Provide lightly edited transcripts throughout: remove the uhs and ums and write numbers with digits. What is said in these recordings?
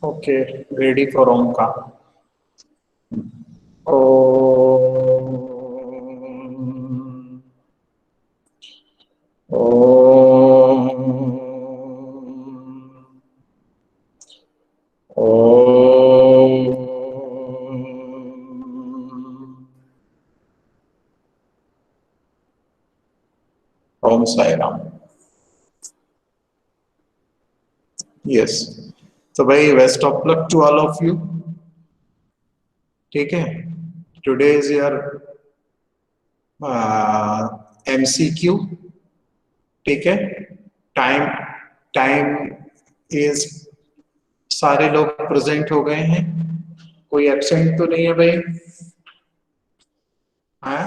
Okay, ready for Omkar. ओ Om Sai Ram. Yes, तो भाई best of luck to all of you. ठीक है, टुडे इज योर MCQ। ठीक है, टाइम टाइम इज, सारे लोग प्रेजेंट हो गए हैं, कोई एब्सेंट तो नहीं है भाई? हाँ,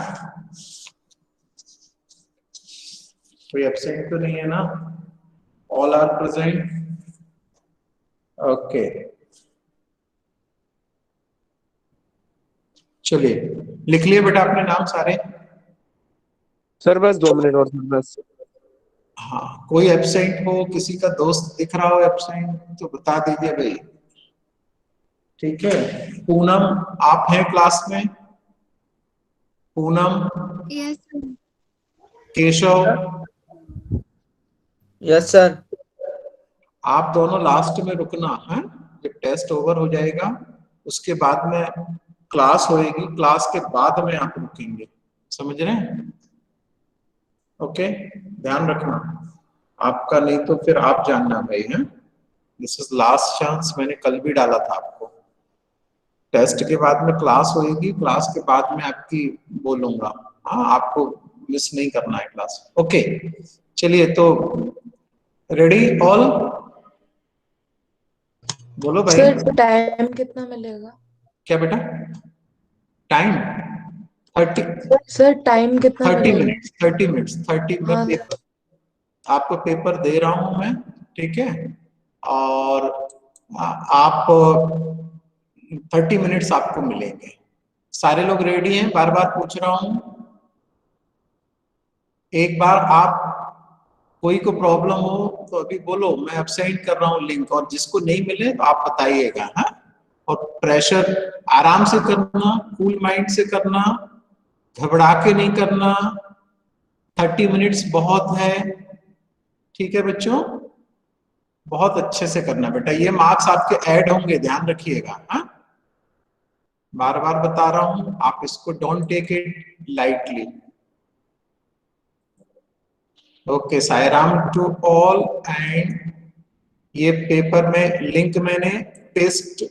कोई एब्सेंट तो नहीं है ना? All are present. ओके, चलिए लिख लिए बेटा अपने नाम सारे। सर बस 2 मिनट और सर बस। हाँ, कोई एब्सेंट हो, किसी का दोस्त दिख रहा हो एब्सेंट तो बता दीजिए भाई। ठीक है, पूनम आप हैं क्लास में? Poonam, yes Keshav, yes sir. आप दोनों लास्ट में रुकना है। जब टेस्ट ओवर हो जाएगा उसके बाद में क्लास होएगी, क्लास के बाद में आप रुकेंगे, समझ रहे हैं? ओके, ध्यान रखना आपका, नहीं तो फिर आप जानना भाई है। दिस इज लास्ट चांस, मैंने कल भी डाला था आपको। टेस्ट के बाद में क्लास होएगी, क्लास के बाद में आपकी बोलूंगा। हाँ, आपको मिस नहीं करना है क्लास। ओके, चलिए तो रेडी ऑल, बोलो भाई। सर, टाइम कितना मिलेगा? क्या बेटा? टाइम 30, सर, टाइम कितना 30 मिलेगा? मिनट्स, 30 मिनट्स, 30 में हाँ पेपर, आपको पेपर दे रहा हूं मैं। ठीक है, और आप 30 मिनट्स आपको मिलेंगे। सारे लोग रेडी हैं? बार बार पूछ रहा हूं, एक बार आप, कोई को प्रॉब्लम हो तो अभी बोलो, मैं अब सेंड कर रहा हूँ लिंक, और जिसको नहीं मिले तो आप बताइएगा। हाँ, और प्रेशर आराम से करना, कूल माइंड से करना, घबरा के नहीं करना। 30 मिनट्स बहुत है। ठीक है बच्चों, बहुत अच्छे से करना बेटा, ये मार्क्स आपके ऐड होंगे, ध्यान रखिएगा। हाँ, बार बार बता रहा हूं, आप इसको don't take it lightly. Okay, Sairam to all. And ये पेपर में लिंक मैंने पेस्ट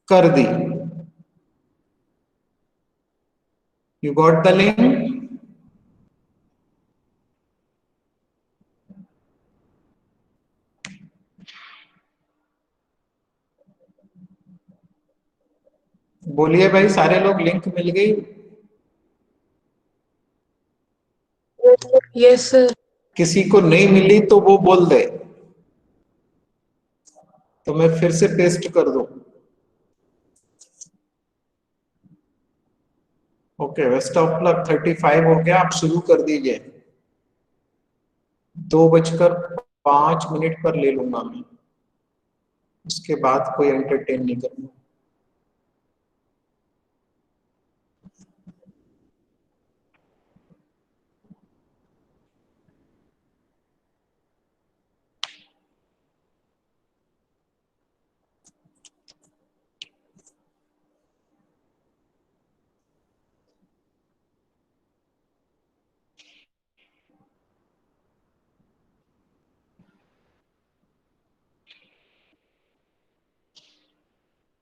कर दी। You got the link? बोलिए भाई, सारे लोग, लिंक मिल गई? Yes sir. किसी को नहीं मिली तो वो बोल दे, तो मैं फिर से पेस्ट कर दूं। Okay, best of luck. 35 हो गया, आप शुरू कर दीजिए। 2:05 पर ले लूंगा मैं, उसके बाद कोई एंटरटेन नहीं करूंगा।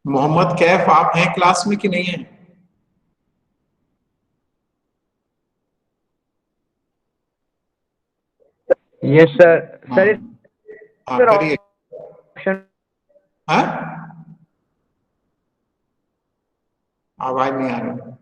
मोहम्मद कैफ आप हैं क्लास में कि नहीं है? Yes sir. हाँ सर हाँ, सर करिए। ऑप्शन हाँ, आवाज नहीं आ रही।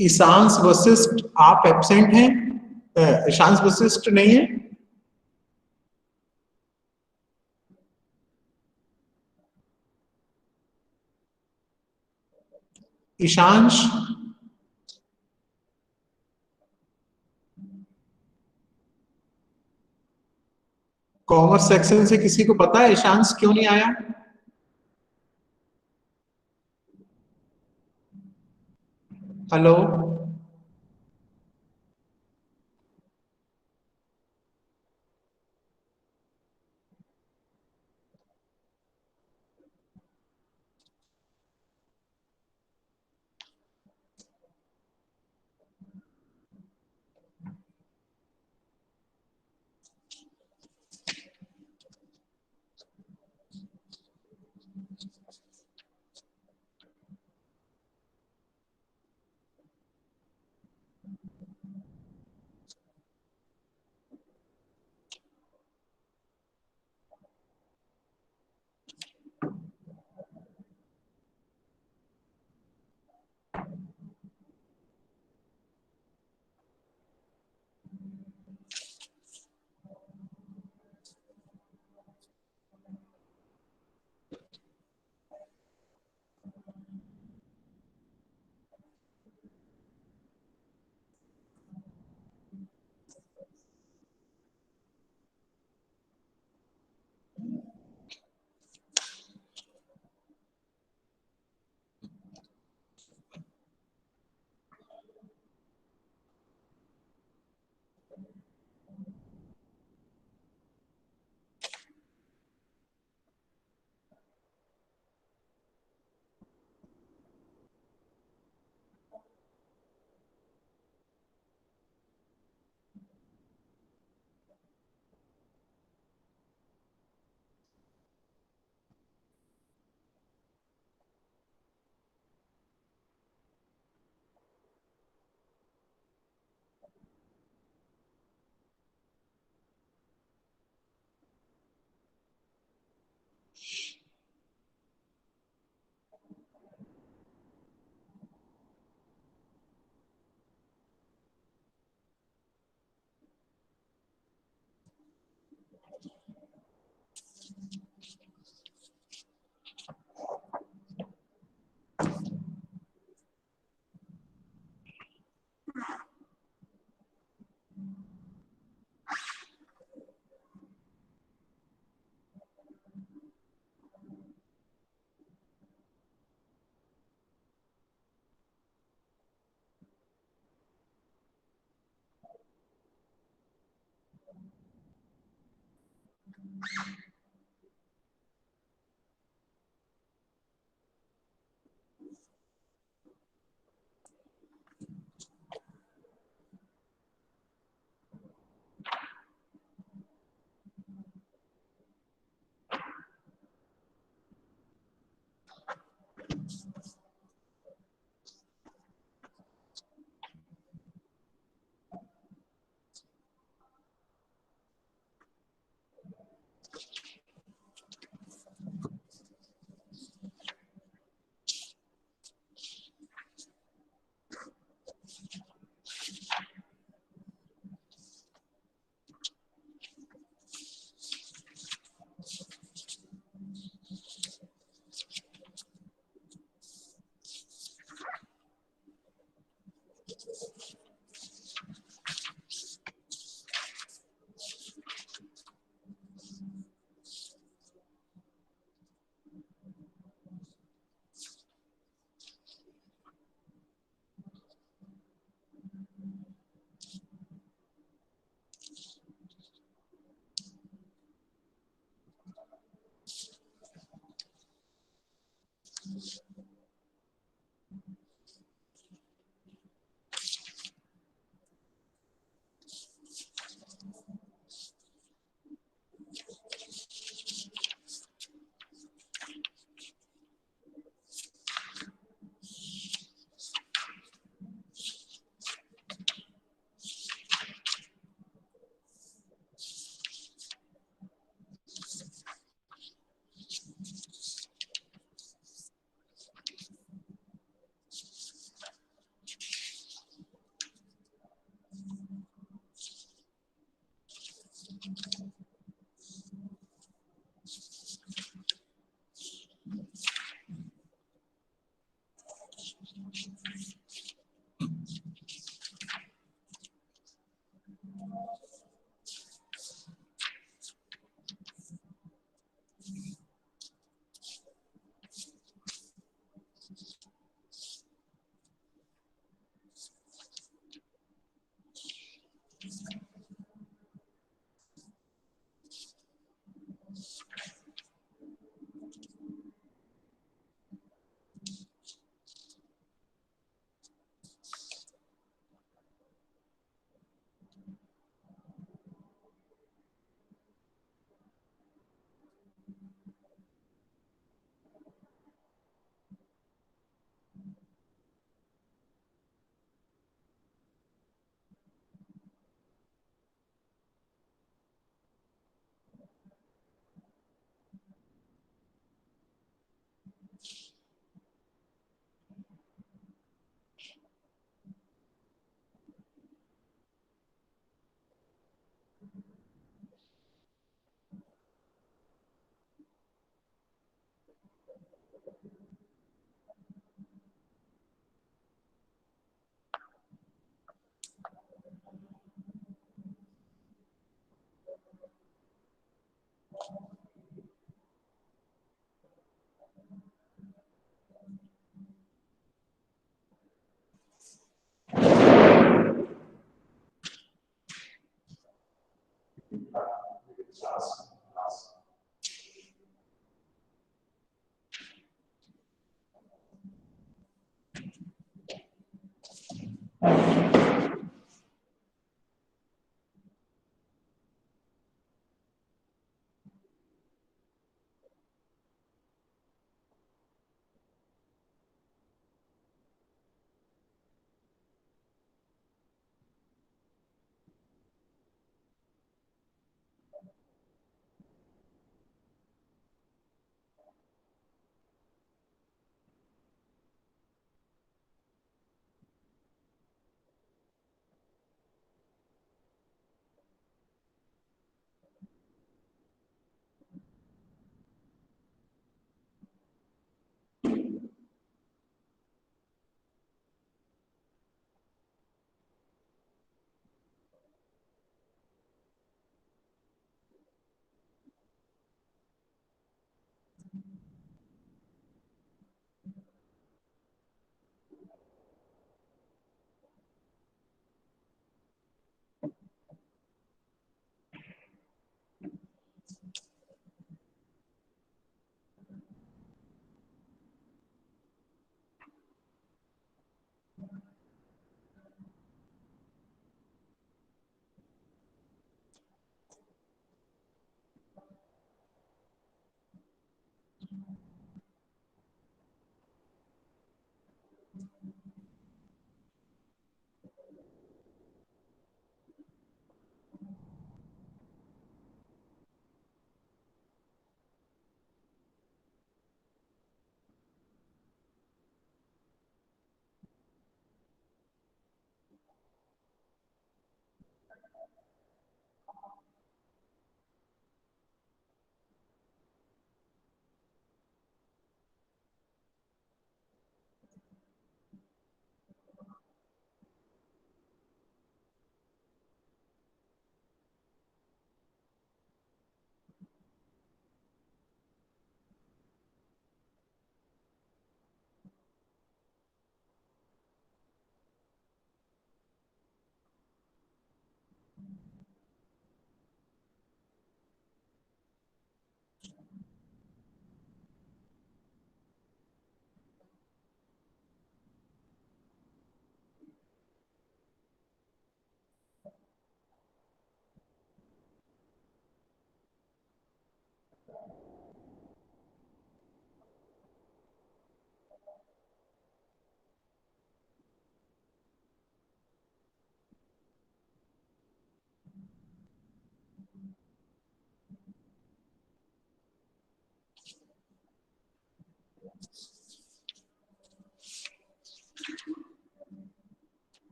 ईशांश वशिष्ठ आप एब्सेंट हैं? ईशांश वशिष्ठ नहीं है? ईशांश, कॉमर्स सेक्शन से किसी को पता है ईशांश क्यों नहीं आया? Hello,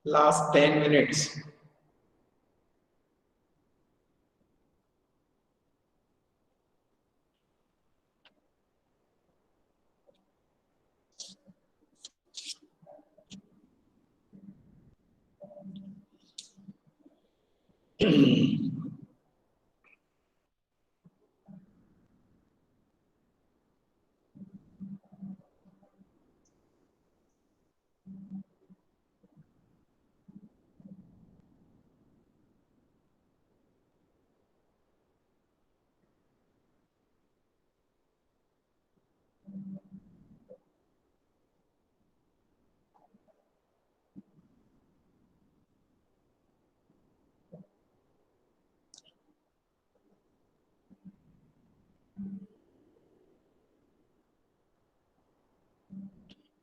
Last 10 minutes.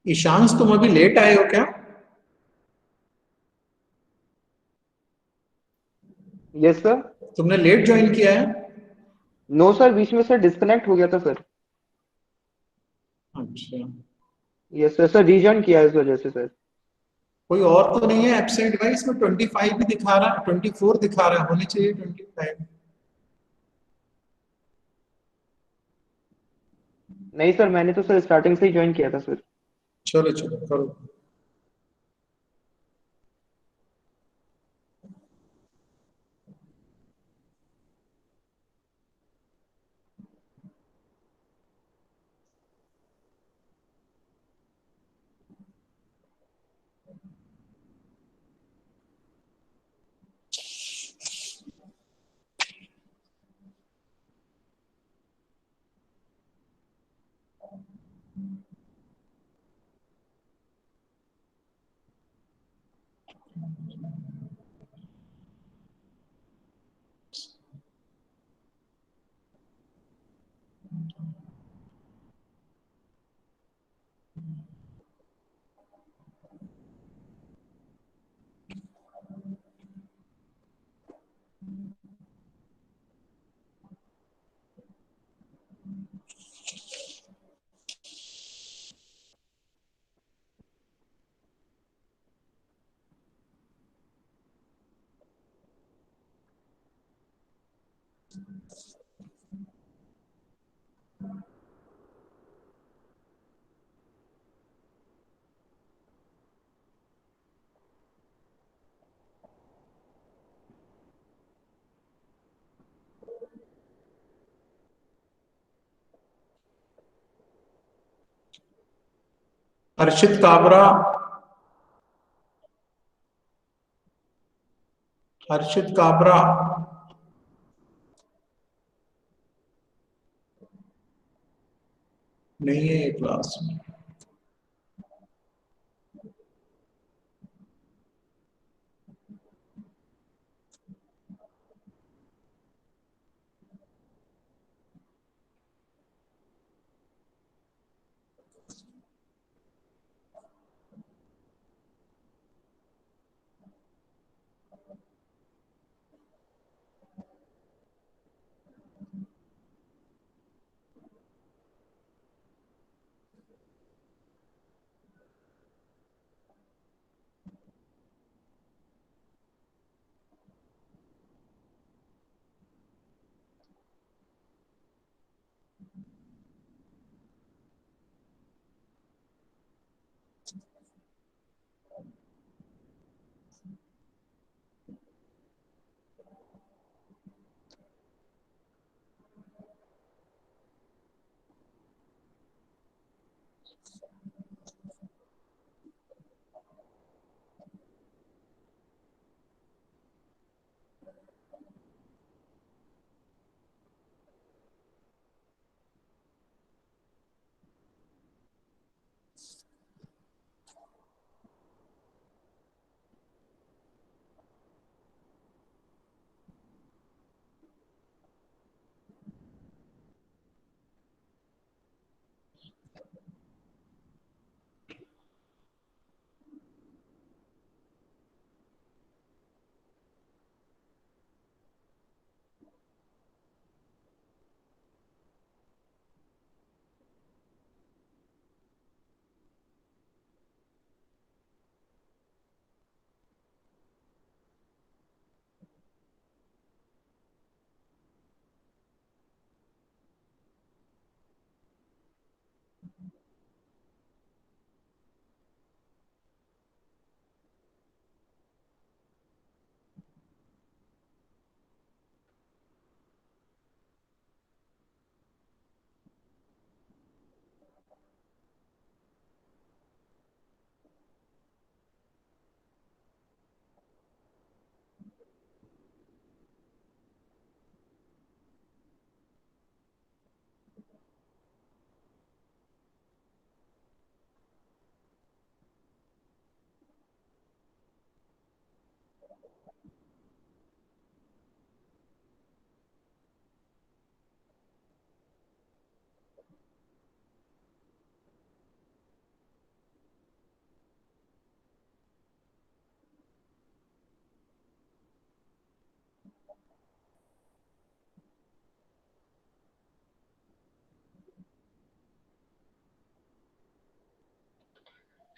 ईशांश, तुम अभी लेट आए हो क्या? Yes sir. तुमने लेट ज्वाइन किया है? नो सर, बीच में सर डिस्कनेक्ट हो गया था सर। अच्छा, यस सर, सर रीजॉइन किया है इस वजह से सर। कोई और तो नहीं है एब्सेंट भाई? इसमें 25 भी दिखा रहा है, 24 दिखा रहा है, होनी चाहिए 25। नहीं सर, मैंने तो सर स्टार्टिंग से ही ज्वाइन किया था सर। चलो चलो करो। हर्षित काबरा, हर्षित काबरा। नहीं है ये क्लास में।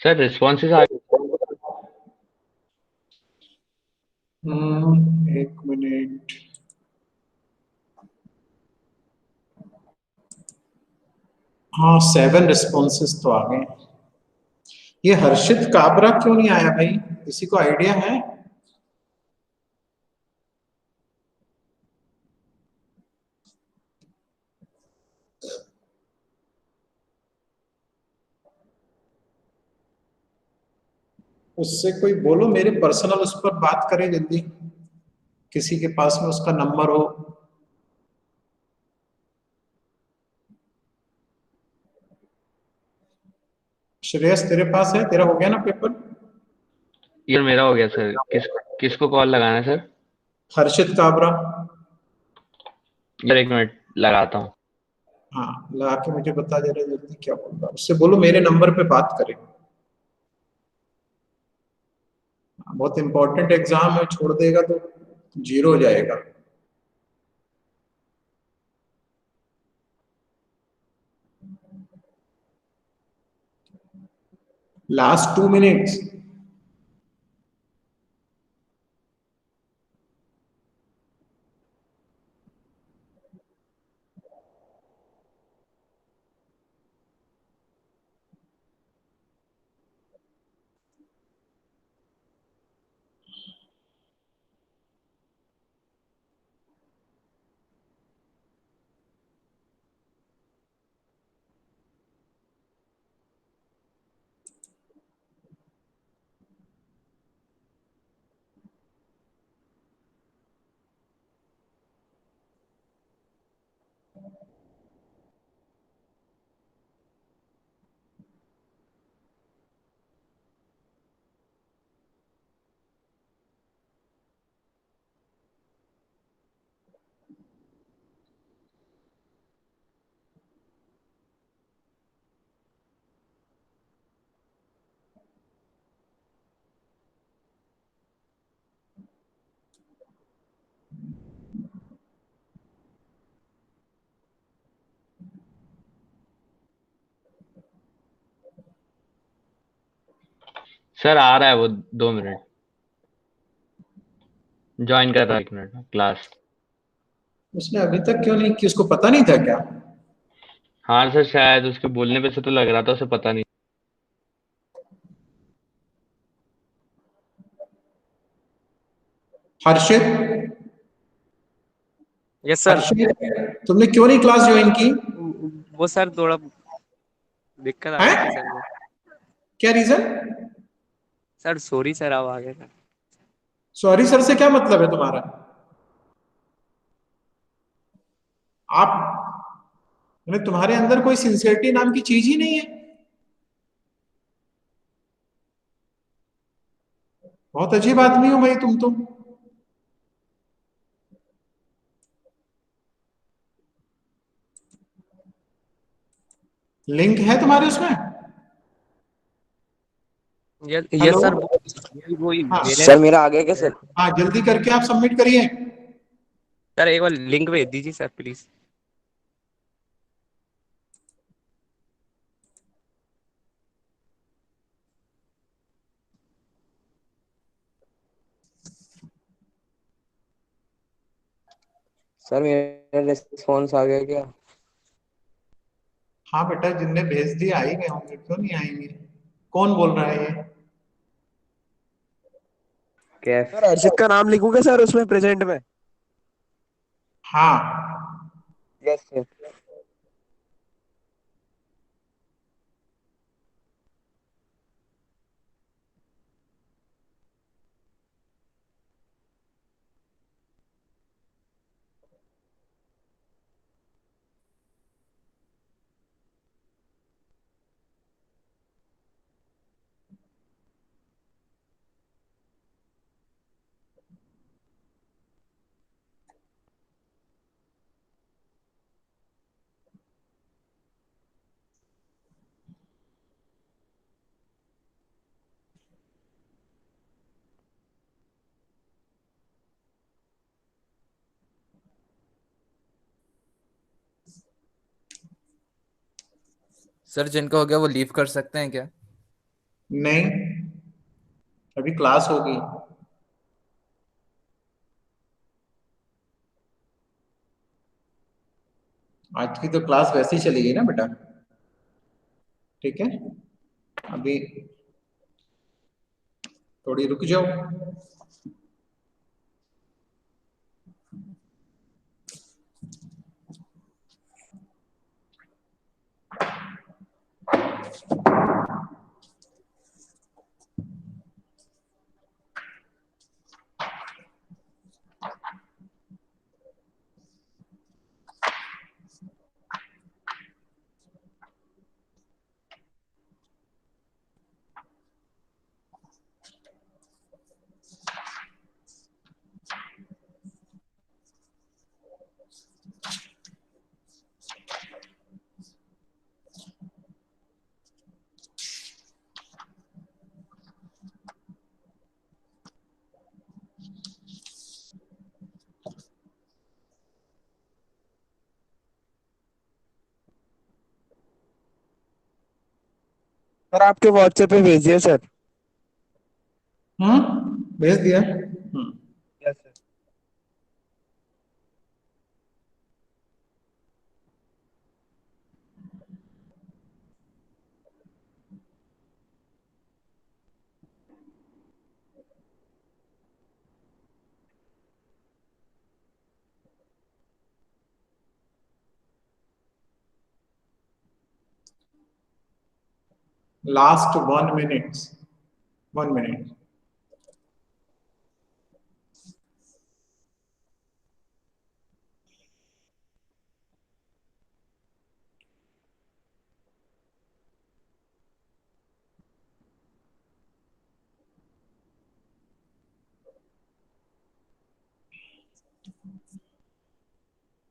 सर रिस्पॉन्सेज आ एक मिनट। हाँ 7 रिस्पॉन्सेस तो आ गए। ये हर्षित काबरा क्यों नहीं आया भाई, किसी को आइडिया है? उससे कोई बोलो मेरे पर्सनल उस पर बात करे जल्दी, किसी के पास में उसका नंबर हो। श्रेयस तेरे पास है, तेरा हो गया ना पेपर? ये मेरा हो गया सर। किसको कॉल लगाना है सर? हर्षित काबरा। यार एक मिनट लगाता हूँ। हाँ लगा के मुझे बता जरा जल्दी क्या बोल रहा है। उससे बोलो मेरे नंबर पे बात करे। बहुत इंपॉर्टेंट एग्जाम है, छोड़ देगा तो जीरो हो जाएगा। Last 2 minutes. सर आ रहा है वो, 2 मिनट। ज्वाइन कर रहा है 1 मिनट में क्लास। उसने अभी तक क्यों नहीं कि, उसको पता नहीं था क्या? हाँ सर, शायद उसके बोलने पे से तो लग रहा था उसे पता नहीं। हर्षित, यस सर। हर्षित तुमने क्यों नहीं क्लास ज्वाइन की? वो सर थोड़ा दिक्कत आ गई थी हैं? सर में। क्या रीजन? सर सॉरी सर, अब आ गए सर। सॉरी सर से क्या मतलब है तुम्हारा? आप मैंने तुम्हारे अंदर कोई सिंसियरिटी नाम की चीज ही नहीं है। बहुत अजीब आदमी हो भाई तुम तो। लिंक है तुम्हारे उसमें? Yes hello. सर, वो हाँ मेरे सर मेरा आ गया क्या सर? हाँ जल्दी करके आप सबमिट करिए। सर एक बार लिंक भेज दीजिए सर प्लीज। सर मेरा रिस्पॉन्स आ गया क्या? हाँ बेटा, जिनने भेज दिए आ ही गए होंगे, क्यों नहीं आएंगे? कौन बोल रहा है ये? कैफ। सर हर्षित का नाम लिखूं क्या सर उसमें प्रेजेंट में? हाँ यस सर। सर जिनका हो गया वो लीव कर सकते हैं क्या? नहीं, अभी क्लास होगी। आज की तो क्लास वैसे ही चलेगी ना बेटा, ठीक है। अभी थोड़ी रुक जाओ। सर आपके व्हाट्सएप पे भेजिए सर। भेज दिया। Yes sir. Last 1 minute, 1 minute.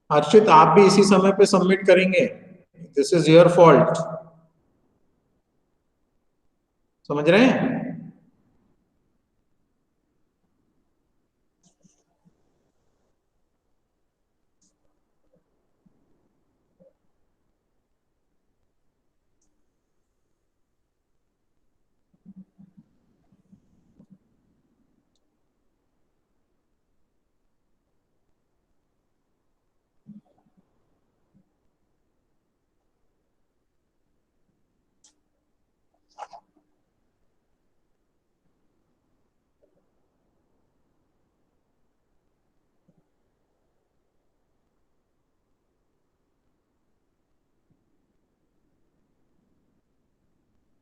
Harshit, आप भी इसी समय पे सबमिट करेंगे, दिस इज योर फॉल्ट, समझ रहे हैं।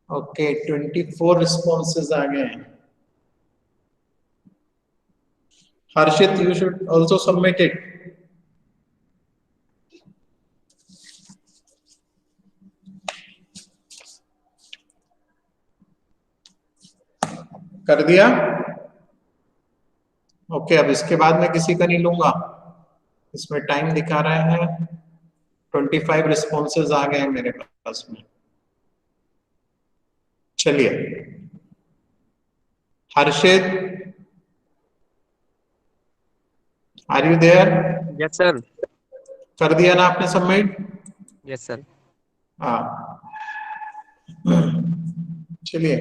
ओके, 24 रिस्पॉन्सेज आ गए हैं। Harshit, you should also submit it. कर दिया। ओके, अब इसके बाद मैं किसी का नहीं लूंगा। इसमें टाइम दिखा रहे हैं 25 रिस्पॉन्सेज आ गए हैं मेरे पास में। चलिए, Harshit, are you there? Yes sir. कर दिया ना आपने सबमिट? Yes sir. हाँ, चलिए।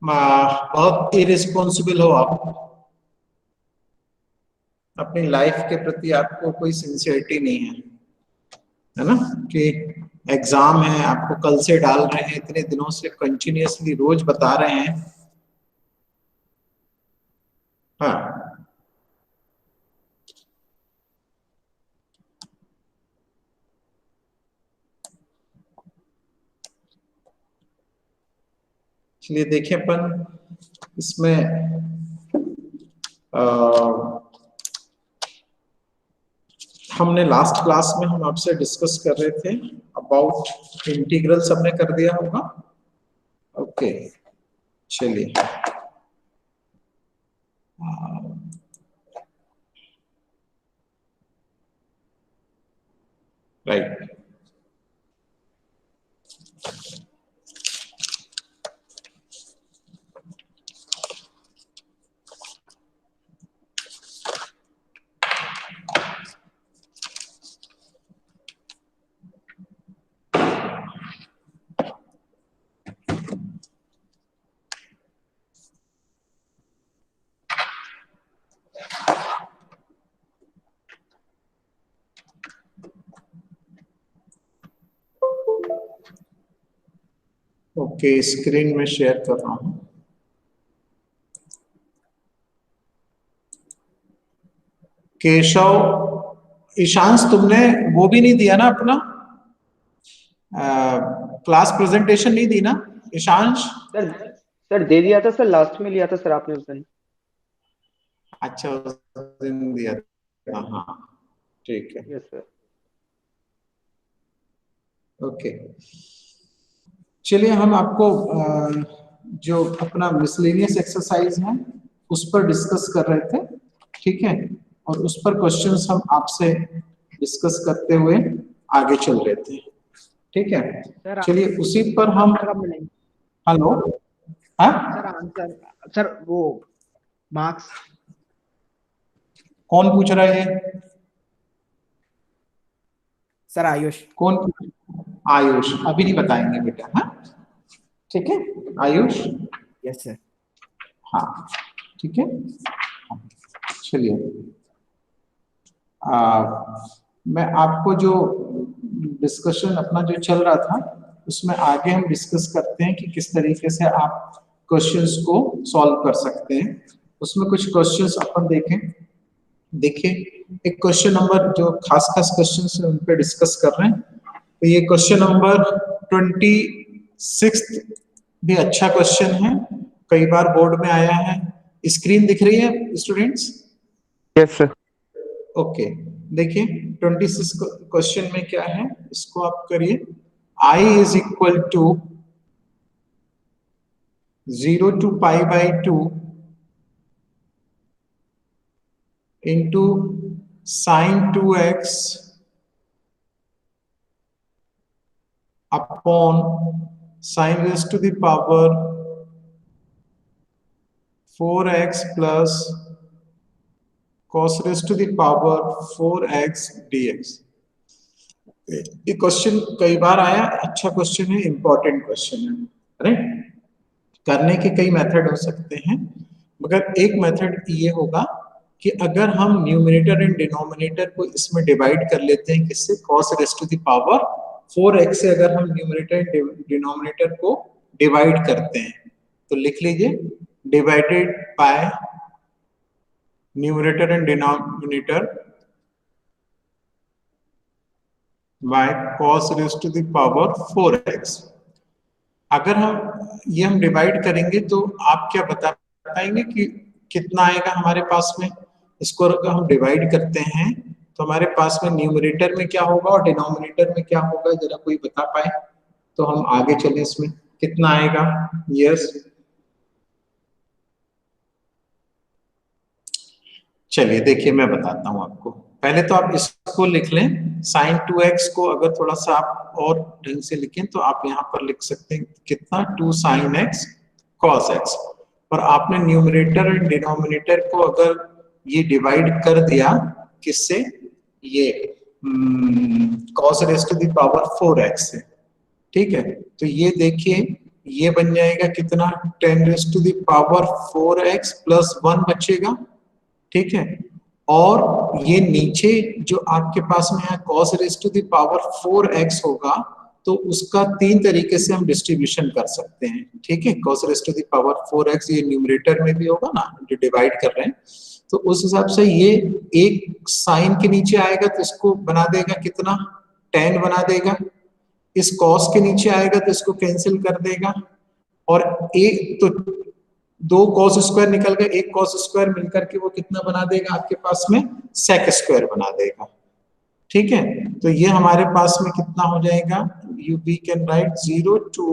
बहुत इरिस्पॉन्सिबल हो आप, अपनी लाइफ के प्रति आपको कोई सिंसियरिटी नहीं है ना, कि एग्जाम है, आपको कल से डाल रहे हैं, इतने दिनों से कंटिन्यूअसली रोज बता रहे हैं। हाँ, इसलिए देखिए अपन इसमें हमने लास्ट क्लास में हम आपसे डिस्कस कर रहे थे अबाउट इंटीग्रल, सबने कर दिया होगा। ओके, चलिए। राइट, ओके, स्क्रीन में शेयर कर रहा हूं। केशव, ईशांश तुमने वो भी नहीं दिया ना अपना क्लास प्रेजेंटेशन नहीं दी ना ईशांश? सर दे दिया था सर, लास्ट में लिया था सर आपने उस दिन। अच्छा, उस दिन दिया था, हाँ ठीक है, यस सर। ओके। चलिए हम आपको जो अपना मिसलेनियस एक्सरसाइज है उस पर डिस्कस कर रहे थे, ठीक है, और उस पर क्वेश्चंस हम आपसे डिस्कस करते हुए आगे चल रहे थे, ठीक है। सर चलिए उसी पर हम, कब मिलेंगे हेलो, हाँ सर? आंसर सर, वो मार्क्स कौन पूछ रहा है ये? सर आयुष। कौन? आयुष, अभी नहीं बताएंगे बेटा, हाँ ठीक है आयुष, यस सर। हाँ ठीक है। चलिए मैं आपको जो डिस्कशन अपना जो चल रहा था उसमें आगे हम डिस्कस करते हैं कि किस तरीके से आप क्वेश्चंस को सॉल्व कर सकते हैं। उसमें कुछ क्वेश्चंस अपन देखें। देखिए एक क्वेश्चन नंबर जो खास क्वेश्चंस हैं उन पे डिस्कस कर रहे हैं। तो ये क्वेश्चन नंबर 26 भी अच्छा क्वेश्चन है, कई बार बोर्ड में आया है। स्क्रीन दिख रही है स्टूडेंट्स? Yes sir. ओके, देखिए 26 क्वेश्चन में क्या है, इसको आप करिए। I is equal to 0 to pi by 2 into sin 2x upon sin raised to the power 4x plus cos raised to the power 4x dx। ये क्वेश्चन कई बार आया, अच्छा क्वेश्चन है, इंपॉर्टेंट क्वेश्चन है, राइट। करने के कई मेथड हो सकते हैं, मगर एक मेथड ये होगा कि अगर हम न्यूमरेटर एंड डिनोमिनेटर को इसमें डिवाइड कर लेते हैं, किससे? cos raise to the power 4x से अगर हम न्यूमरेटर एंड डिनोमिनेटर को डिवाइड करते हैं तो लिख लीजिए divided by numerator and denominator by cos raised to the power 4x। अगर हम डिवाइड करेंगे तो आप क्या बता पाएंगे कि कितना आएगा हमारे पास में? इसको अगर हम डिवाइड करते हैं तो हमारे पास में न्यूमरेटर में क्या होगा और डिनोमिनेटर में क्या होगा, जरा कोई बता पाए तो हम आगे चले। इसमें कितना आएगा? यस, चलिए देखिए मैं बताता हूं आपको। पहले तो आप इसको लिख लें, sin 2x को अगर थोड़ा सा आप और ढंग से लिखें तो आप यहाँ पर लिख सकते हैं कितना, 2 sin x cos x। और आपने न्यूमरेटर और डिनोमिनेटर को अगर ये डिवाइड कर दिया किससे? ये cos raised to the power 4x से, ठीक है। तो ये देखिए ये बन जाएगा कितना, 10 raised to the power 4x plus 1 बचेगा, ठीक है। और ये नीचे जो आपके पास में है cos raise to the power 4x होगा, तो उसका 3 तरीके से हम डिस्ट्रीब्यूशन कर सकते हैं, ठीक है। cos raise to the power 4x ये न्यूमरेटर में भी होगा ना, जो डिवाइड कर रहे हैं, तो उस हिसाब से ये एक साइन के नीचे आएगा तो इसको बना देगा कितना, 10 बना देगा। इस cos के नीचे आएगा तो इसको कैंसिल कर देगा, और एक तो 2 cos स्क्वायर निकल गए, एक cos स्क्वायर मिलकर के वो कितना बना देगा आपके पास में, sec स्क्वायर बना देगा, ठीक है। तो ये हमारे पास में कितना हो जाएगा, we can write 0 to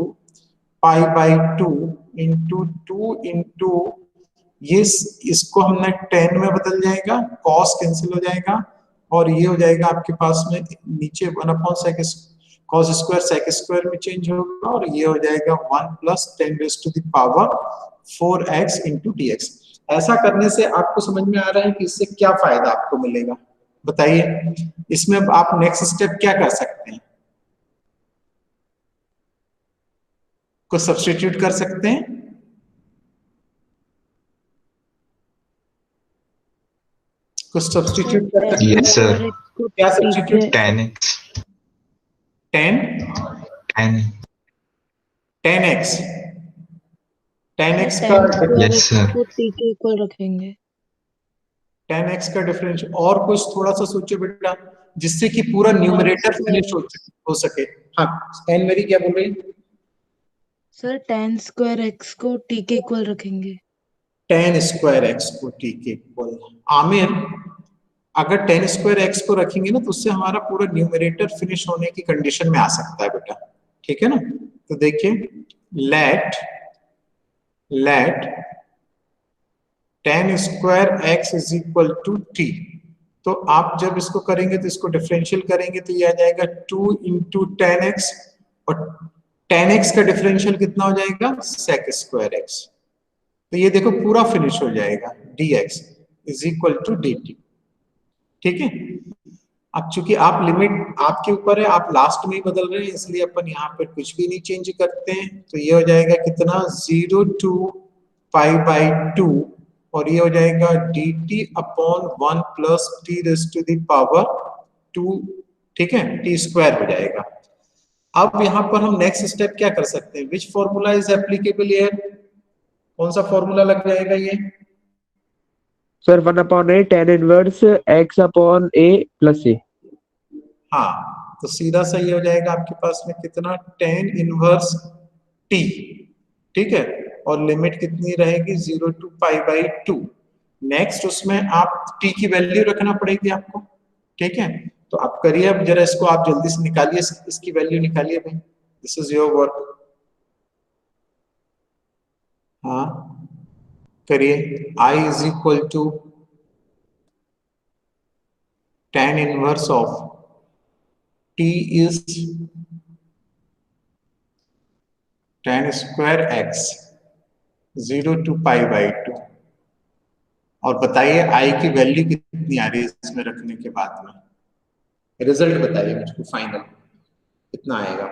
pi by 2 into 2 into ये, इसको हमने 10 में बदल जाएगा, cos कैंसिल हो जाएगा, और ये हो जाएगा आपके पास में नीचे 1/sec cos square sec square में चेंज होगा, और ये हो जाएगा 1 plus 10 raised to the power 4x into dx। ऐसा करने से आपको समझ में आ रहा है कि इससे क्या फायदा आपको मिलेगा, बताइए। इसमें आप नेक्स्ट स्टेप क्या कर सकते हैं? कुछ सब्स्टिट्यूट कर सकते हैं, कुछ सब्स्टिट्यूट कर सकते हैं। Yes sir. क्या substitute? 10x 10 10 10x, 10x tan का स्क्वायर Yes, एक्स sir. को t के इक्वल रखेंगे। 10x का डिफरेंशियल। और कुछ थोड़ा सा सोचो बेटा, जिससे कि पूरा न्यूमरेटर फिनिश हो सके। हाँ, एन मेरी क्या बोल रही? सर tan स्क्वायर एक्स को t के इक्वल रखेंगे। tan स्क्वायर एक्स को t के इक्वल। आमिर, अगर tan स्क्वायर एक्स को रखेंगे ना तो उससे हमारा पूरा न्यूमरेटर फिनिश होने की कंडीशन में आ सकता है बेटा, ठीक है ना। तो देखिए, let tan square x is equal to t। तो आप जब इसको करेंगे तो इसको डिफरेंशियल करेंगे तो ये आ जाएगा 2 इंटू टेन एक्स, और tan x का डिफरेंशियल कितना हो जाएगा? sec square x. तो ये देखो पूरा फिनिश हो जाएगा, dx is equal to dt, ठीक है। अब चूंकि आप लिमिट आपके ऊपर है, आप लास्ट में ही बदल रहे हैं, इसलिए अपन यहाँ पर कुछ भी नहीं चेंज करते हैं। तो ये हो जाएगा कितना? 0 टू पाई बाई 2, और ये हो जाएगा dt upon 1 plus t raise to the power 2, ठीक है, t स्क्वायर हो जाएगा। अब यहाँ पर हम नेक्स्ट स्टेप क्या कर सकते हैं? Which formula is applicable here? कौन सा फॉर्मूला लग जाएगा ये? Sir 1/a tan inverse x upon a plus a। हाँ, तो सीधा सही हो जाएगा आपके पास में कितना? tan इनवर्स t, ठीक है, और लिमिट कितनी रहेगी? 0 टू पाई बाई 2। नेक्स्ट उसमें आप t की वैल्यू रखना पड़ेगी आपको, ठीक है। तो आप करिए, अब जरा इसको आप जल्दी से निकालिए, इसकी वैल्यू निकालिए भाई, दिस इज योर वर्क। हाँ करिए, I is equal to tan inverse of t is tan square x 0 to pi by 2। और बताइए I की वैल्यू कितनी आ रही है इसमें रखने के बाद में? रिजल्ट बताइए मुझको, फाइनल कितना आएगा?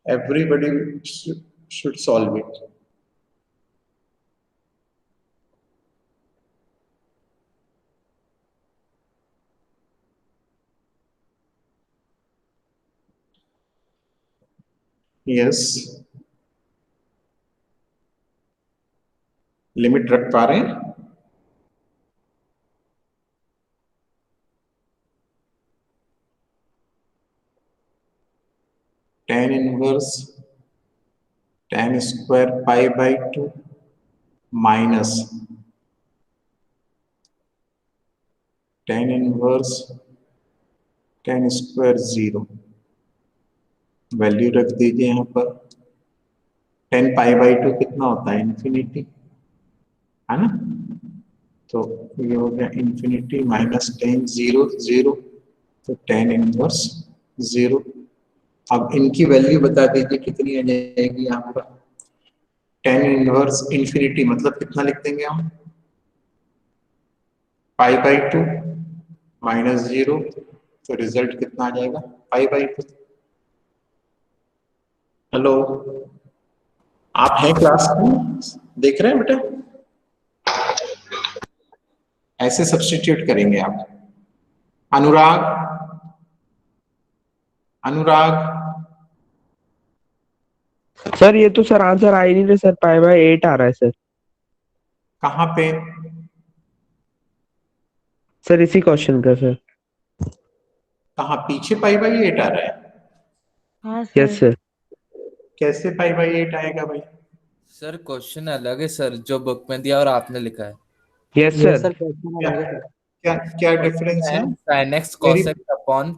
Everybody should solve it. Yes, limit रख पा रहे हैं? tan inverse tan square pi by 2 minus tan inverse tan square 0। Value रख दीजिए यहाँ पर। 10 पाई बाई 2 कितना होता है? इन्फिनिटी, है ना। तो ये हो गया इन्फिनिटी माइनस tan 0 0, तो tan इनवर्स 0। अब इनकी वैल्यू बता दीजिए कितनी आ जाएगी यहाँ पर? tan इनवर्स इन्फिनिटी मतलब कितना लिख देंगे हम? पाई बाई 2 माइनस 0, तो रिजल्ट कितना आ जाएगा? पाई बाई 2। हेलो, आप हैं क्लास में? देख रहे हैं बेटा? ऐसे सब्स्टिट्यूट करेंगे आप। अनुराग, सर ये तो सर आंसर आ ही नहीं रहा सर, पाई बाय 8 आ रहा है सर। कहाँ पे? सर इसी क्वेश्चन का सर। कहाँ पीछे पाई बाई 8 आ रहा है? हाँ यस सर। कैसे पाई बाई 8 आएगा भाई? सर क्वेश्चन अलग है सर, जो बुक में दिया और आपने लिखा है। Yes sir. क्या डिफरेंस है? sin x cos x upon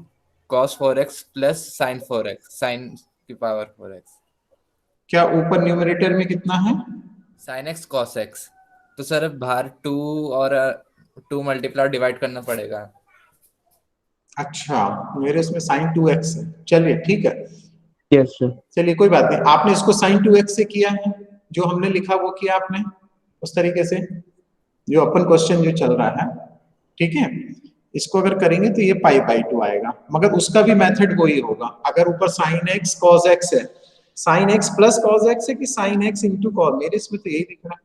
cos 4x plus sin 4x, sin की पावर 4x। क्या ऊपर न्यूमरेटर में कितना है? sin x cos x, तो सर बाहर 2 और 2 मल्टीप्लाई डिवाइड करना पड़ेगा। अच्छा, मेरे इसमें sin 2x है। चलिए ठीक है, यस सर। चलिए कोई बात नहीं। आपने इसको sin 2x से किया है, जो हमने लिखा वो किया आपने उस तरीके से, जो अपन क्वेश्चन जो चल रहा है, ठीक है। इसको अगर करेंगे तो ये पाई बाई 2 आएगा, मगर उसका भी मेथड वही होगा। अगर ऊपर sin x cos x है, sin x plus cos x है कि sin x इंटू cos? मेरे इसमें तो यही दिख रहा है,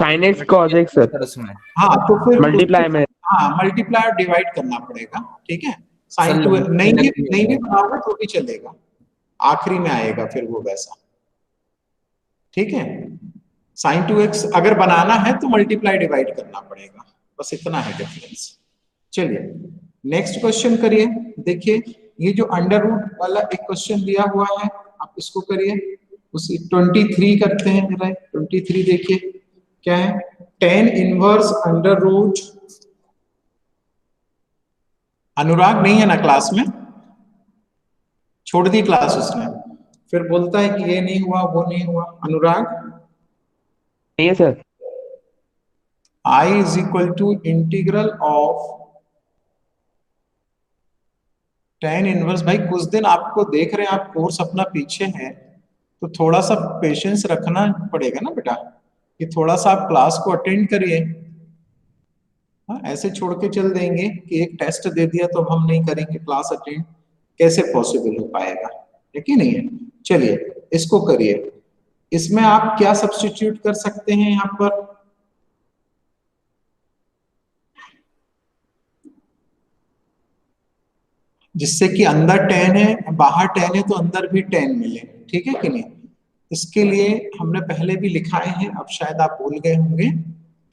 sin x cos x sir. उसमें हाँ तो फिर मल्टीप्लाई में। हाँ मल्टीप्लाई और डिवाइड करना पड़ेगा, ठीक है। साइन सर, टू नहीं भी नहीं बनाओगे तो भी चलेगा, आखिरी में आएगा फिर वो वैसा, ठीक है। साइन 2x अगर बनाना है तो मल्टीप्लाई डिवाइड करना पड़ेगा, बस इतना है डिफरेंस। चलिए नेक्स्ट क्वेश्चन करिए। देखिए ये जो अंडर रूट वाला एक क्वेश्चन दिया हुआ है, आप इसको करिए। उसी 23 करते हैं जरा, 23 देखिए क्या है। tan इनवर्स अंडर रूट, अनुराग नहीं है ना क्लास में, छोड़ दी क्लास उसने, फिर बोलता है कि ये नहीं हुआ वो नहीं हुआ। अनुराग नहीं है sir. I is equal to integral of tan inverse. भाई कुछ दिन आपको देख रहे हैं, आप कोर्स अपना पीछे है, तो थोड़ा सा पेशेंस रखना पड़ेगा ना बेटा, कि थोड़ा सा आप क्लास को अटेंड करिए। हाँ, ऐसे छोड़ के चल देंगे कि एक टेस्ट दे दिया तो हम नहीं करेंगे क्लास अटेंड, कैसे पॉसिबल हो पाएगा, है कि नहीं है। चलिए इसको करिए। इसमें आप क्या सब्स्टिट्यूट कर सकते हैं यहाँ पर, जिससे कि अंदर 10 है बाहर 10 है तो अंदर भी 10 मिले, ठीक है कि नहीं। इसके लिए हमने पहले भी लिखाए हैं, अब शायद आप भूल गए होंगे,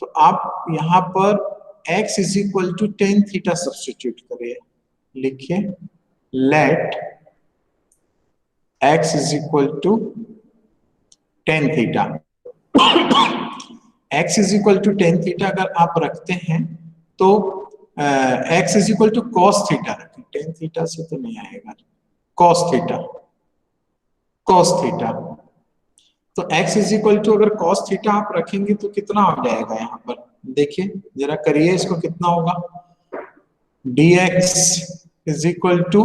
तो आप यहाँ पर x is equal to tan theta substitute करिए। लिखिए let x is equal to tan theta. x is equal to tan theta अगर आप रखते हैं तो x is equal to cos theta रखें, टेन थीटा से तो नहीं आएगा, कॉस थीटा, कॉस थीटा। तो x इज इक्वल टू अगर कॉस थीटा आप रखेंगे तो कितना हो जाएगा यहाँ पर, देखिए जरा करिए इसको, कितना होगा। dx is equal to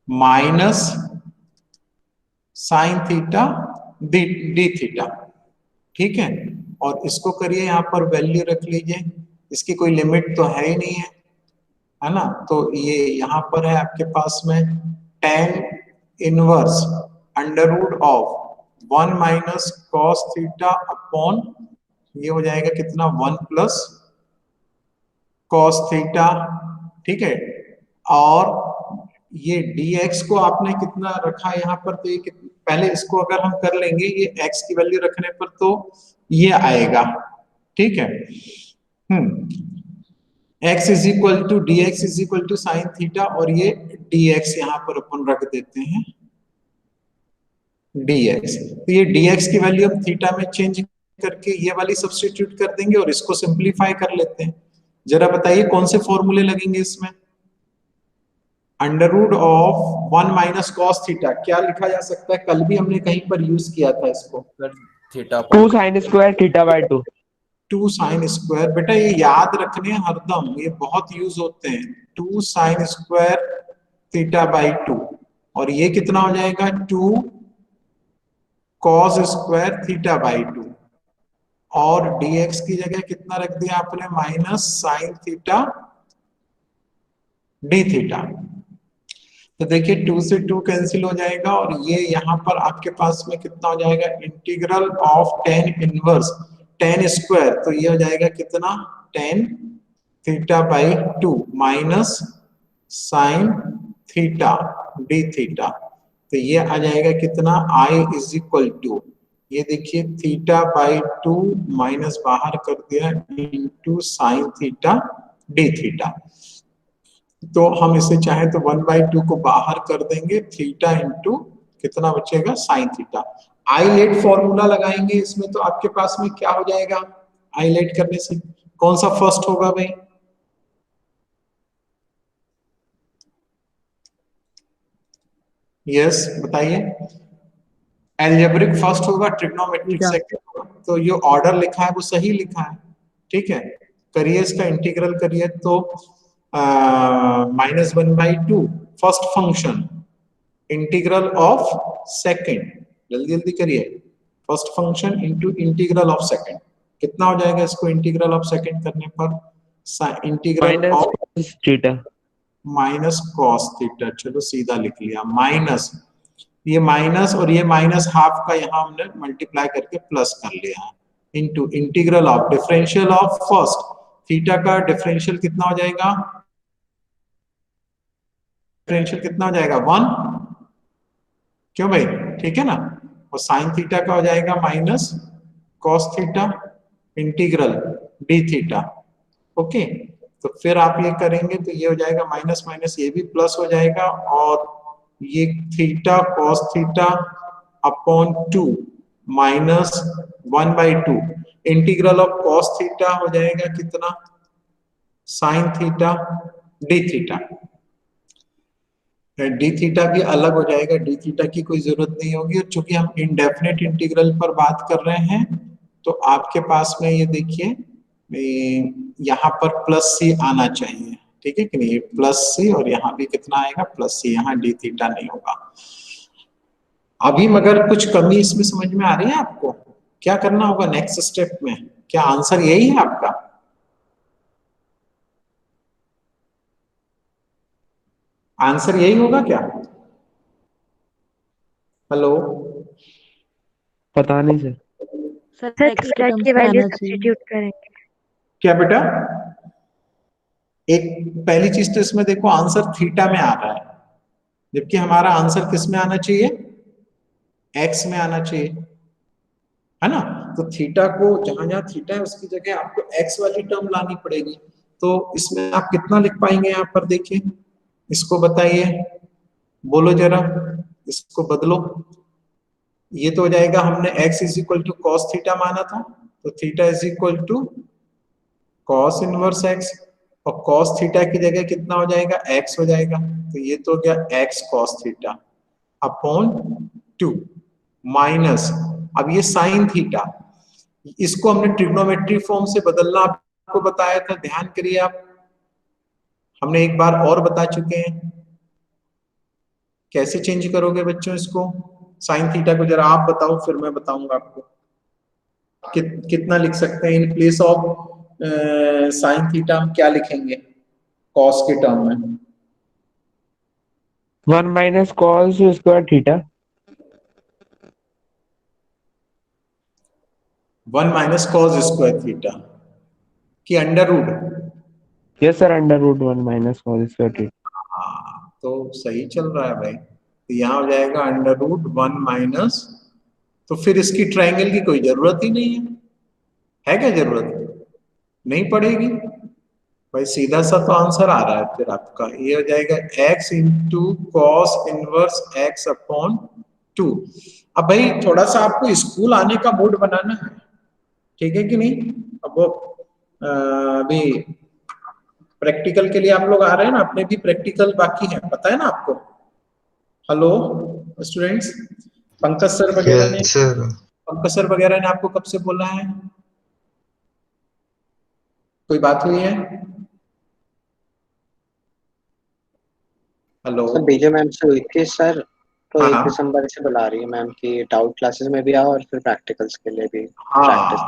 minus sine theta d theta, ठीक है। और इसको करिए यहाँ पर वैल्यू रख लीजिए, इसकी कोई लिमिट तो है ही नहीं है ना। तो ये यहाँ पर है आपके पास में tan inverse under root of 1 minus cos theta upon, ये हो जाएगा कितना, 1 प्लस कॉस थीटा, ठीक है। और ये dx को आपने कितना रखा है यहाँ पर, तो ये पहले इसको अगर हम कर लेंगे, ये x की वैल्यू रखने पर तो ये आएगा, ठीक है। x is equal to dx is equal to sine theta, और ये dx यहाँ पर अपन रख देते हैं dx। तो ये dx की वैल्यू हम थीटा में चेंज करके ये वाली सब्स्टिट्यूट कर देंगे और इसको सिंपलीफाई कर लेते हैं। जरा बताइए कौन से फॉर्मूले लगेंगे इसमें। Under root of 1 minus cos theta क्या लिखा जा सकता है, कल भी हमने कहीं पर यूज किया था इसको, theta 2 sin square theta by 2। 2 sine square, बेटा ये याद रखने हरदम, ये बहुत यूज होते हैं। 2 साइन स्क्वायर थीटा बाई 2, और ये कितना हो जाएगा 2 कॉस स्क्वायर थीटा बाई 2, और dx की जगह कितना रख दिया आपने, minus sine theta d theta. तो देखिए 2 से 2 कैंसिल हो जाएगा, और ये यहाँ पर आपके पास में कितना हो जाएगा, integral of tan inverse tan square, तो ये हो जाएगा कितना, tan theta by 2 minus sine theta d theta. तो ये आ जाएगा कितना, i इज इक्वल टू, ये देखिए थीटा बाई 2 माइनस बाहर कर दिया into sine theta d theta. तो हम इसे चाहे तो 1/2 को बाहर कर देंगे, थीटा इंटू कितना बचेगा, साइन थीटा। आईलेट फॉर्मूला लगाएंगे इसमें, तो आपके पास में क्या हो जाएगा, आईलेट करने से कौन सा फर्स्ट होगा भाई, यस बताइए। एल्जेब्रिक फर्स्ट होगा, ट्रिग्नोमेट्रिक सेकंड होगा। तो ये ऑर्डर लिखा है वो सही लिखा है, ठीक है। करिए इसका इंटीग्रल करिए, तो -1/2 first function, integral of second, जल्दी जल्दी करिए, first function into integral of second, कितना हो जाएगा इसको इंटीग्रल ऑफ सेकंड करने पर, integral of theta minus cos theta. चलो सीधा लिख लिया, माइनस, ये माइनस और ये माइनस हाफ का यहाँ हमने मल्टीप्लाई करके प्लस कर लिया, into integral of differential of first, theta का डिफरेंशियल कितना हो जाएगा, डिफरेंशियल कितना हो जाएगा 1, क्यों भाई, ठीक है ना। और साइन थीटा का हो जाएगा minus cos theta integral D theta. Okay, तो फिर आप ये करेंगे तो ये हो जाएगा माइनस माइनस, ये भी प्लस हो जाएगा, और ये theta cos theta upon 2 minus 1/2 integral of cos theta हो जाएगा कितना, sign theta d theta. D theta भी अलग हो जाएगा, डी थीटा की कोई जरूरत नहीं होगी। और चूंकि हम इनडेफिनेट इंटीग्रल पर बात कर रहे हैं तो आपके पास में ये देखिए यहाँ पर प्लस सी आना चाहिए, ठीक है कि नहीं, प्लस सी, और यहाँ भी कितना आएगा प्लस सी, यहाँ डी थीटा नहीं होगा। अभी मगर कुछ कमी इसमें समझ में आ रही है आपको, क्या करना होगा नेक्स्ट स्टेप में, क्या आंसर यही है आपका? आंसर यही होगा क्या? हेलो, पता नहीं सर। सर एक्स के टर्म्स में आना चाहिए। करेंगे। क्या बेटा? एक पहली चीज तो इसमें देखो आंसर थीटा में आ रहा है, जबकि हमारा आंसर किस में आना चाहिए, एक्स में आना चाहिए, है ना। तो थीटा को जहां जहां थीटा है उसकी जगह आपको एक्स वाली टर्म लानी पड़ेगी। तो इसमें आप कितना लिख पाएंगे, यहाँ पर देखिए, इसको बताइए, बोलो जरा, इसको बदलो। ये तो हो जाएगा, हमने x is equal to cos theta माना था, तो थीटा is equal to cos inverse x, और कॉस थीटा की जगह कितना हो जाएगा, x हो जाएगा। तो ये तो हो गया x cos theta upon 2 minus, अब ये साइन थीटा, इसको हमने ट्रिग्नोमेट्री फॉर्म से बदलना आपको बताया था, ध्यान करिए आप, हमने एक बार और बता चुके हैं। कैसे चेंज करोगे बच्चों इसको, साइन थीटा को जरा आप बताओ, फिर मैं बताऊंगा आपको। कितना लिख सकते हैं in place of sine theta, हम क्या लिखेंगे कॉस के टर्म में? 1 minus cos square theta. 1 minus cos square theta की under root. Yes sir, under root 1 minus cos square theta. हाँ, तो सही चल रहा है भाई। तो यहाँ हो जाएगा अंडर रूट 1 माइनस, तो फिर इसकी ट्रायंगल की कोई जरूरत ही नहीं है क्या जरूरत? नहीं पड़ेगी भाई, सीधा सा तो आंसर आ रहा है फिर आपका, ये हो जाएगा x into cos inverse x upon 2। अब भाई थोड़ा सा आपको स्कूल आने का मूड बनाना है, ठीक है कि नहीं। अब वो अभी प्रैक्टिकल के लिए आप लोग आ रहे हैं ना, अपने भी प्रैक्टिकल बाकी है, पता है ना आपको। हेलो स्टूडेंट्स, पंकज सर वगैरह ने, पंकज सर वगैरह ने आपको कब से बोला है, कोई बात हुई है? हेलो सर बीजे मैम से हुई थी सर, तो 1 दिसंबर से बुला रही है मैम की डाउट क्लासेस में भी आओ और फिर प्रैक्टिकल्स के लिए भी प्रैक्टिस।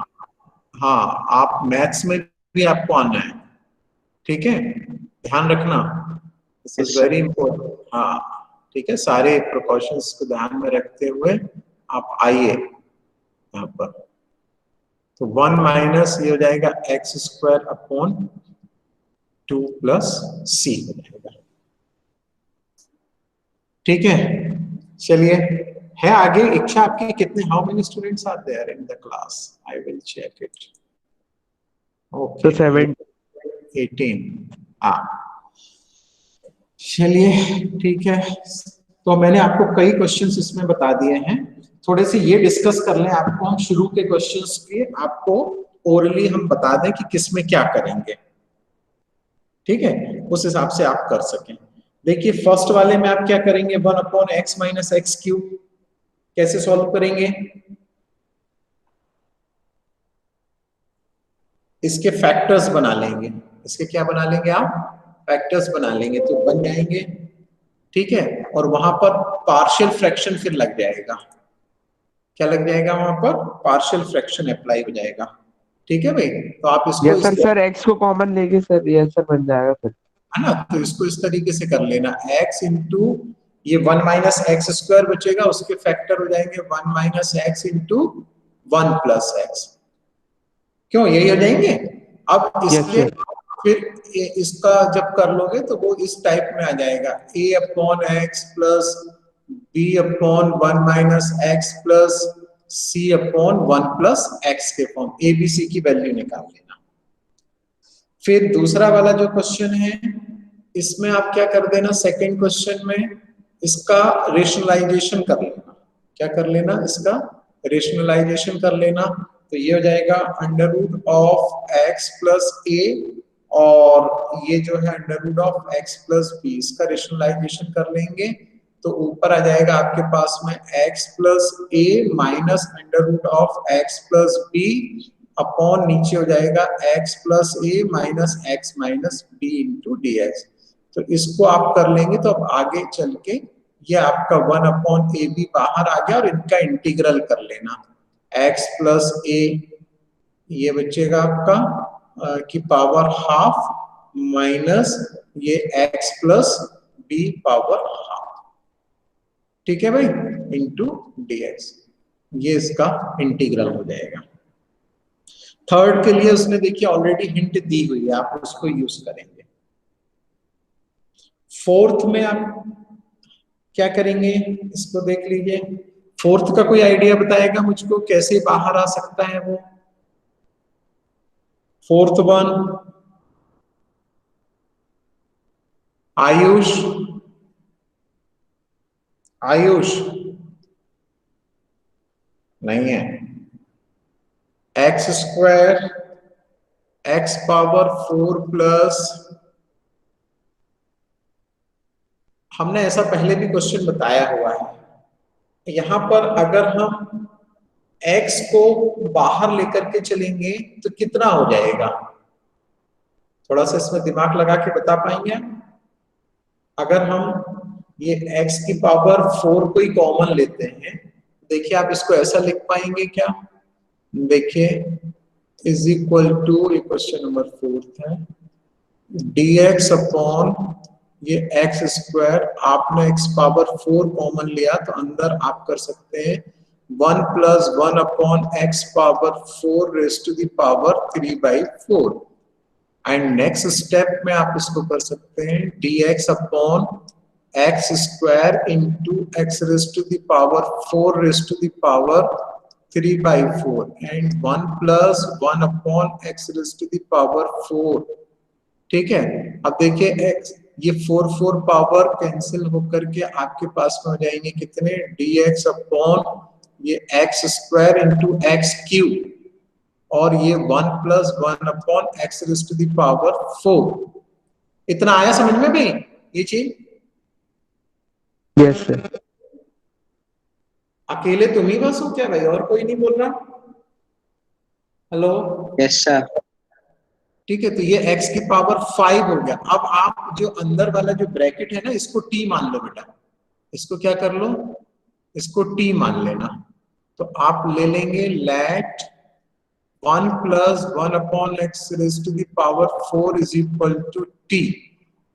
हाँ, आप मैथ्स में भी आपको आना है, ठीक है, ध्यान रखना, दिस इज वेरी इंपॉर्टेंट। हाँ ठीक है, सारे प्रिकॉशंस को ध्यान में रखते हुए आप आइए यहाँ पर। तो 1 माइनस ये हो जाएगा एक्स स्क्वायर अपॉन 2 प्लस सी हो जाएगा, ठीक है। चलिए, है आगे इच्छा आपकी, कितने, how many students are there in the class, I will check it. Okay 18। हाँ चलिए ठीक है, तो मैंने आपको कई क्वेश्चंस इसमें बता दिए हैं, थोड़े से ये डिस्कस कर लें आपको हम शुरू के क्वेश्चंस के, आपको ओरली हम बता दें कि किस में क्या करेंगे, ठीक है, उस हिसाब से आप कर सकें। देखिए फर्स्ट वाले में आप क्या करेंगे, 1 upon x minus x cube, कैसे सॉल्व करेंगे, इसके फैक्टर्स बना लेंगे, इसके क्या बना लेंगे आप, फैक्टर्स बना लेंगे, तो बन जाएंगे, ठीक है। और वहां पर पार्शियल फ्रैक्शन फिर लग जाएगा, क्या लग जाएगा वहां पर, पार्शियल फ्रैक्शन अप्लाई हो जाएगा, ठीक है भाई। तो आप इसको यस सर एक्स को कॉमन लेके सर यस सर बन जाएगा फिर, है ना। तो इसको इस तरीके से कर लेना, x इंटू ये 1 माइनस एक्स स्क्वायर बचेगा, उसके फैक्टर हो जाएंगे 1 minus x into 1 plus x, क्यों यही हो जाएंगे, अब इसके sir. फिर इसका जब कर लोगे तो वो इस टाइप में आ जाएगा, a upon x plus b upon 1 minus x plus c upon 1 plus x के फॉर्म, a b c की वैल्यू निकाल लेना। फिर दूसरा वाला जो क्वेश्चन है इसमें आप क्या कर देना, सेकंड क्वेश्चन में इसका रेशनलाइजेशन कर लेना। क्या कर लेना, इसका रेशनलाइजेशन कर लेना। तो ये हो जाएगा under root of x plus a, और ये जो है under root of x plus b, इसका रेशनलाइजेशन कर लेंगे तो ऊपर आ जाएगा आपके पास में x plus a minus under root of x plus b upon नीचे हो जाएगा x plus a minus x minus b into d x. तो इसको आप कर लेंगे तो अब आगे चल के ये आपका 1 अपॉन ए बी बाहर आ गया और इनका इंटीग्रल कर लेना, एक्स प्लस ए ये बचेगा आपका की पावर हाफ माइनस ये x plus b power half, ठीक है भाई, इंटू डी एक्स, ये इसका इंटीग्रल हो जाएगा। थर्ड के लिए उसने देखिए ऑलरेडी हिंट दी हुई है, आप उसको यूज करेंगे। फोर्थ में आप क्या करेंगे इसको देख लीजिए। फोर्थ का कोई आइडिया बताएगा मुझको कैसे बाहर आ सकता है वो? फोर्थ वन, आयुष, आयुष नहीं है। X square x power 4 plus, हमने ऐसा पहले भी क्वेश्चन बताया हुआ है। यहां पर अगर हम x को बाहर लेकर के चलेंगे तो कितना हो जाएगा, थोड़ा सा इसमें दिमाग लगा के बता पाएंगे आप? अगर हम ये x की पावर 4 को ही कॉमन लेते हैं, देखिए आप इसको ऐसा लिख पाएंगे क्या? देखिए इज इक्वल टू, ये क्वेश्चन नंबर 4 है, dx अपॉन ये एक्स स्क्वायर, आपने x पावर 4 कॉमन लिया तो अंदर आप कर सकते हैं 1 plus 1 upon x power 4 raise to the power 3/4, and next step में आप इसको कर सकते हैं dx upon x square into x raise to the power 4 raise to the power 3/4 and 1 plus 1 upon x raise to the power 4, ठीक है। अब देखिए x ये 4 पावर कैंसिल होकर के आपके पास में हो जाएंगे कितने, dx अपॉन ये x square into x cube, और ये 1 plus 1 upon x raise to the power 4। इतना आया समझ में भी ये चीज? Yes sir. अकेले तुम ही बस हो क्या भाई, और कोई नहीं बोल रहा? हेलो? Yes sir. ठीक है, तो ये x की पावर 5 हो गया। अब आप जो अंदर वाला जो ब्रैकेट है ना, इसको t मान लो बेटा, इसको क्या कर लो, इसको t मान लेना। तो आप ले लेंगे let 1 plus 1 upon x raise to the power 4 is equal to t।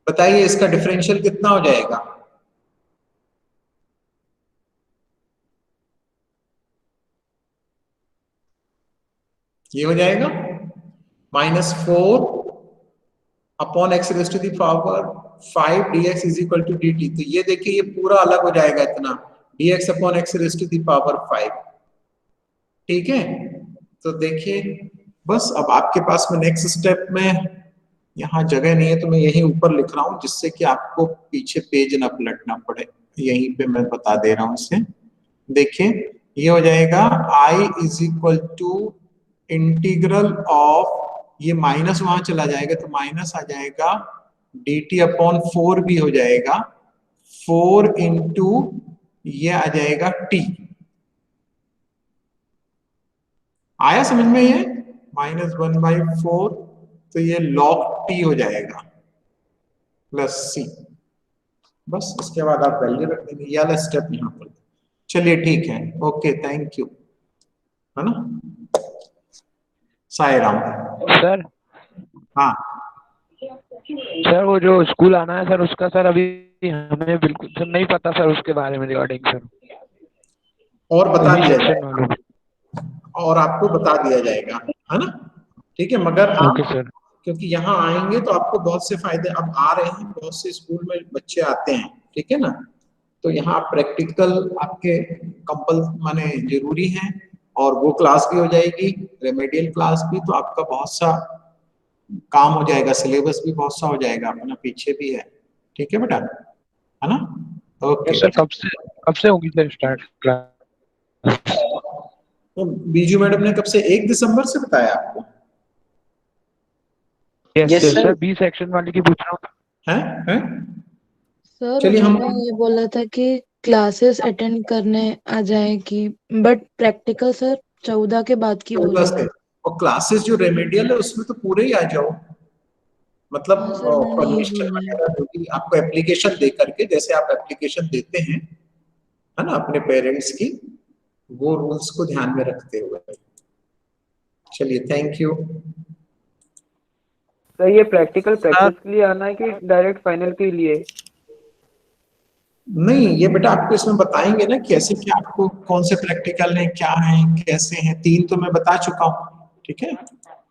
बताइए इसका डिफरेंशियल कितना हो जाएगा? ये हो जाएगा -4 upon x raise to the power 5 dx is equal to dt। तो ये देखिए ये पूरा अलग हो जाएगा इतना, dx upon x raise to the power 5, ठीक है। तो देखिए बस अब आपके पास में नेक्स्ट स्टेप में यहाँ जगह नहीं है तो मैं यहीं ऊपर लिख रहा हूँ जिससे कि आपको पीछे पेज ना पलटना पड़े, यहीं पे मैं बता दे रहा हूँ इसे। देखिए ये हो जाएगा i is equal to integral of, ये माइनस वहां चला जाएगा तो माइनस आ जाएगा dt अपॉन 4 भी हो जाएगा, 4 इंटू ये आ जाएगा t। आया समझ में ये? -1/4 तो ये log t हो जाएगा प्लस c। बस इसके बाद आप वैल्यू रख देंगे, ये वाला स्टेप यहाँ पर। चलिए ठीक है, ओके, थैंक यू, है ना। साई राम सर। हाँ सर वो जो स्कूल आना है सर, उसका सर अभी हमें बिल्कुल सर नहीं पता सर उसके बारे में रिगार्डिंग सर। और बता दिया जाएगा, और आपको बता दिया जाएगा, है ना। ठीक है, मगर आप ओके सर। क्योंकि यहाँ आएंगे तो आपको बहुत से फायदे अब आ रहे हैं, बहुत से स्कूल में बच्चे आते हैं, ठीक है ना, तो यहाँ प्रैक्टिकल आपके कंपल माने जरूरी है, और वो क्लास भी हो जाएगी, रेमेडियल क्लास भी, तो आपका बहुत सा काम हो जाएगा, सिलेबस भी बहुत सा हो जाएगा, अपना पीछे भी है, ठीक है बेटा, है ना। ओके सर कब से होगी सर स्टार्ट क्लास? तो बीजू मैडम ने कब से, 1 दिसंबर से बताया आपको? Yes Yes, sir, sir. B section वाले की पूछ रहा हूँ। हैं? सर चलिए हम उन्होंने ये बोला था कि क्लासेस अटेंड करने आ जाएगी, बट प्रैक्टिकल सर 14 के बाद की 14 से, बोली है। और क्लासेस जो रेमेडियल है उसमें तो पूरे ही आ जाओ, मतलब हाँ सर, उन्होंने ये परमिशन बोला है। वगैरह होगी आपको एप्लीकेशन दे करके, जैसे आप एप्लीकेशन देते हैं, है ना, अपने पेरेंट्स की, वो रूल्स को ध्यान में रखते हुए। चलिए, थैंक यू। सर ये प्रैक्टिकल प्रैक्टिस के लिए आना है कि डायरेक्ट फाइनल के लिए? नहीं, ये बेटा आपको इसमें बताएंगे ना कैसे, क्या आपको कौन से प्रैक्टिकल है, क्या है, कैसे हैं, 3 तो मैं बता चुका हूँ, ठीक है।